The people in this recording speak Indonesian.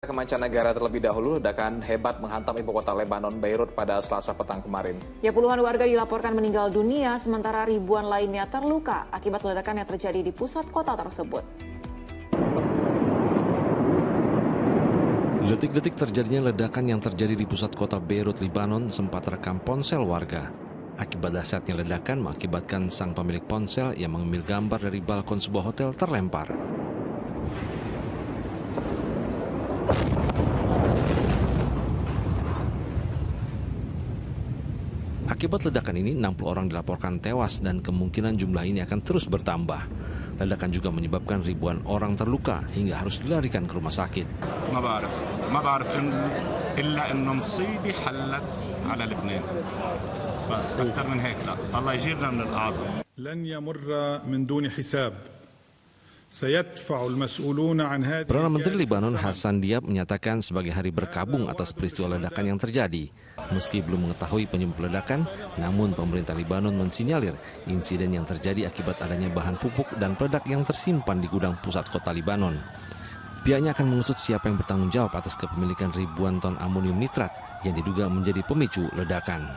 Ke mancanegara terlebih dahulu, ledakan hebat menghantam ibu kota Lebanon, Beirut pada Selasa petang kemarin. Ya, puluhan warga dilaporkan meninggal dunia, sementara ribuan lainnya terluka akibat ledakan yang terjadi di pusat kota tersebut. Detik-detik terjadinya ledakan yang terjadi di pusat kota Beirut, Lebanon sempat rekam ponsel warga. Akibat dahsyatnya ledakan mengakibatkan sang pemilik ponsel yang mengambil gambar dari balkon sebuah hotel terlempar. Akibat ledakan ini, 60 orang dilaporkan tewas dan kemungkinan jumlah ini akan terus bertambah. Ledakan juga menyebabkan ribuan orang terluka hingga harus dilarikan ke rumah sakit. ما بعرف إلا إنه مصيبة حلت على لبنان بس أكثر من هيك لا الله يجيرنا من الأعظم. لن يمر من دون حساب. Perdana Menteri Lebanon Hassan Diab menyatakan sebagai hari berkabung atas peristiwa ledakan yang terjadi. Meski belum mengetahui penyebab ledakan, namun pemerintah Lebanon mensinyalir insiden yang terjadi akibat adanya bahan pupuk dan peledak yang tersimpan di gudang pusat kota Lebanon. Pihaknya akan mengusut siapa yang bertanggung jawab atas kepemilikan ribuan ton amonium nitrat yang diduga menjadi pemicu ledakan.